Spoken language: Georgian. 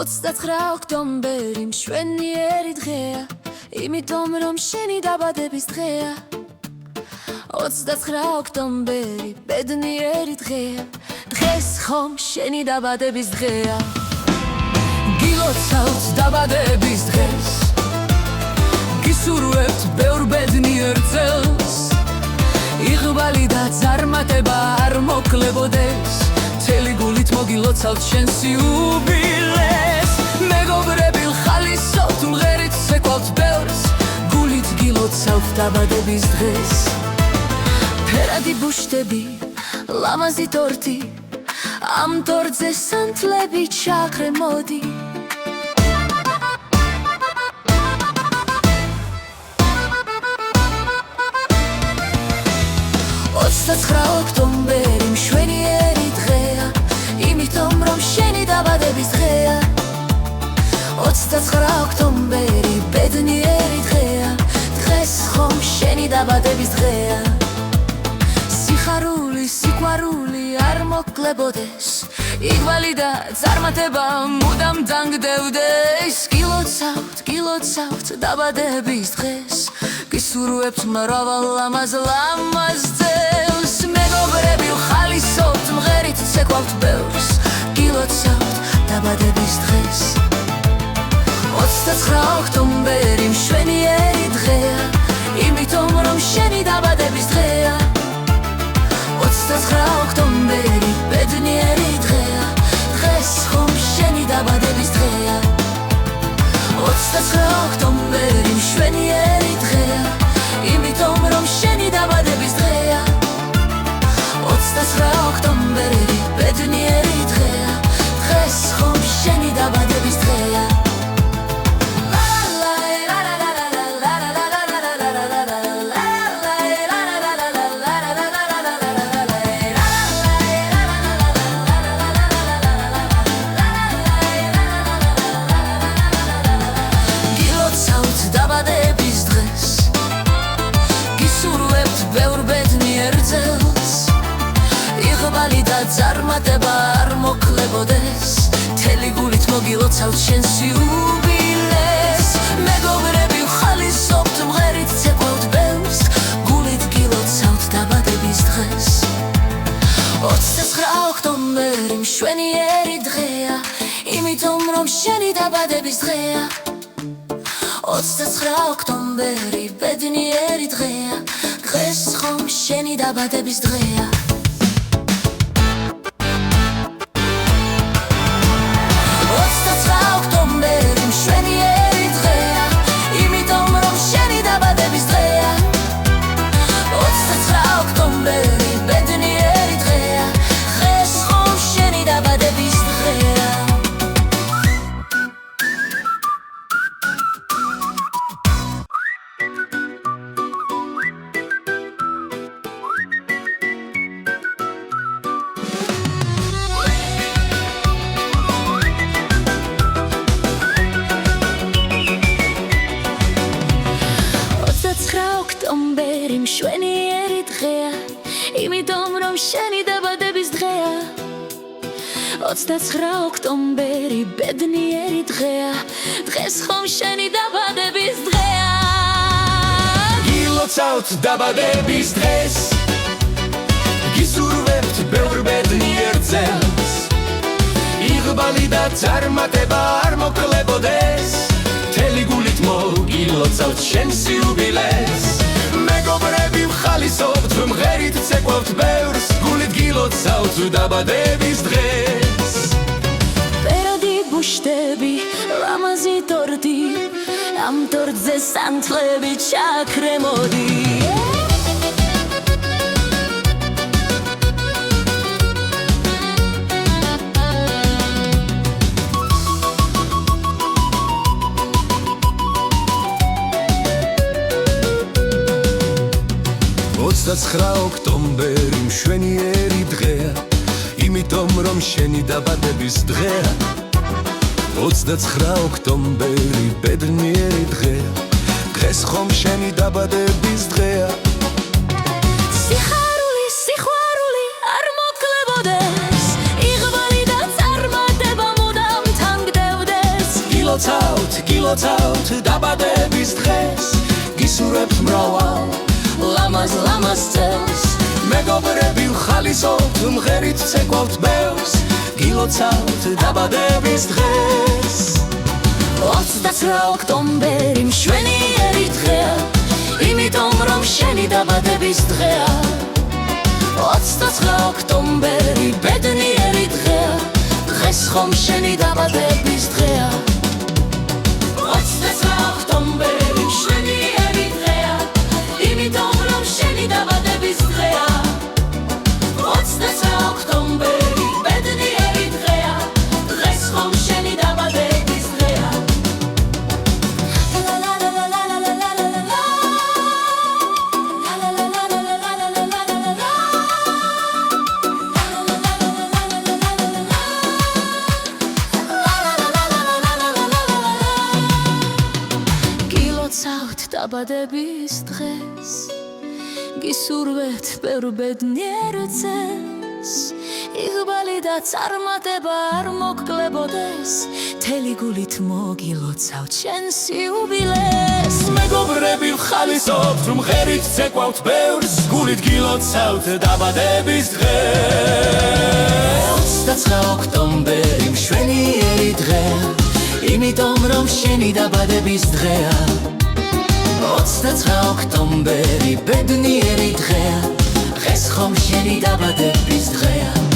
29 ოქტომბერი მშვენიერი დღეა, იმიტომ რომ შენი დაბადების დღეა. 29 ოქტომბერი ბედნიერი დღეა, დღეს ხომ შენი დაბადების დღეა. გილოცავთ დაბადების დღეს, გისურვებთ ბევრ ბედნიერ წელს, იღბალი და წარმატება არ მოკლებოდეს, მთელი გულით მოგილოცავთ შენს იუბილეს. მეგობრები ხალისობთ, მღერით ცეკვავთ ბევრს, გულით გილოცავთ დაბადების დღეს. ფერადი ბუშტები, ლამაზი ტორტი, ამ ტორტზე სანთლები ჩაქრემოდი. 29 ოქტომბერი მშვენიერი დღეა, იმიტომ რომ შენი დაბადების დღეა. 29 ოქტომბერი ბედნიერი დღეა, დღეს ხომ შენი დაბადების დღეა. სიხარული, სიყვარული არ მოკლებოდეს, იღბალი და წარმატება მუდამ დანგდევდეს. გილოცავთ დაბადების დღეს, გისურვებთ მრავალ ლამაზ წელს. მეგობრები ხალისობთ, მღერით ცეკვავთ ბევრს, გილოცავთ დაბადების დღეს. 29 ოქტომბერი მშვენიერი დღეა, იმიტომ რომ შენი დაბადების დღეა. 29 ოქტომბერი ბედნიერი დღეა, დღეს ხომ შენი დაბადების დღეა. 29 ოქტომბერი მშვენიერი დღეა, იმიტომ რომ შენი დაბადების დღეა. 29 ოქტომბერი ბედნიერი დღეა, დღეს ხომ შენი დაბადების დღეა. იღბალი და წარმატება არ მოკლებოდეს, მთელი გულით მოგილოცავთ შენს იუბილეს. მეგობრები ხალისობთ, მღერით ცეკვავთ ბევრს, გულით გილოცავთ დაბადების დღეს. 29 ოქტომბერი მშვენიერი დღეა, იმიტომ რომ შენი დაბადების დღეა. 29 ოქტომბერი ბედნიერი დღეა, დღეს ხომ შენი დაბადების დღეა. 29 ოქტომბერი მშვენიერი დღეა, იმიტომ რომ შენი დაბადების დღეა. 29 ოქტომბერი ბედნიერი დღეა, დღეს ხომ შენი დაბადების დღეა. ოქტომბერი მშვენიერი დღეა, იმიტომ რომ შენი დაბადების დღეა. 29 ოქტომბერი ბედნიერი დღეა, დღეს ხომ შენი დაბადების დღეა. გილოცავთ დაბადების დღეს, გისურვებთ ბევრ ბედნიერ წელს, იღბალი და წარმატება არ მოკლებოდეს, მთელი გულით მოგილოცავთ შენს იუბილეს. მეგობრები ხალისობთ, მღერით ცეკვავთ ბევრს, გულით გილოცავთ დაბადების დღეს. ფერადი ბუშტები, ლამაზი ტორტი, ამ ტორტზე სანთლები ჩაქრემოდი. ოქტომბერი მშვენიერი დღეა, იმიტომ რომ შენი დაბადების დღეა. 29 ოქტომბერი ბედნიერი დღეა, დღეს ხომ შენი დაბადების დღეა. სიხარული, სიყვარული არ მოკლებოდეს, იღბალი და წარმატება მუდამ თანგდევდეს. გილოცავთ დაბადების დღეს გისურვებთ მრავალ ლამაზ წელს მეგობრები ხალისობთ მღერით ცეკვავთ ბევრს გილოცავთ დაბადების დღეს 29 ოქტომბერი მშვენიერი დღეა იმიტომ რომ შენი დაბადების დღეა 29 ოქტომბერი ბედნიერი დღეა დღეს ხომ შენი დაბადების დღეა 29 ოქტომბერი მშვენიერი დღეა იმიტომ რომ შენი დაბადების დღეა 29 ოქტომბერი ბედნიერი დღეა დღეს ხომ შენი დაბადების დღეა გილოცავთ დაბადების დღეს გისურვებთ ბევრ ბედნიერ წელს იღბალი და წარმატება არ მოგკლებოდეს მთელი გულით მოგილოცავთ შენს იუბილეს მეგობრები ხალისობთ მღერით ცეკვავთ ბევრს გულით გილოცავთ დაბადების დღეს 29 ოქტომბერი მშვენიერი დღეა იმიტომ რომ შენი დაბადების დღეა 29 ოქტომბერი ბედნიერი დღეა დღეს ხომ შენი დაბადების დღეა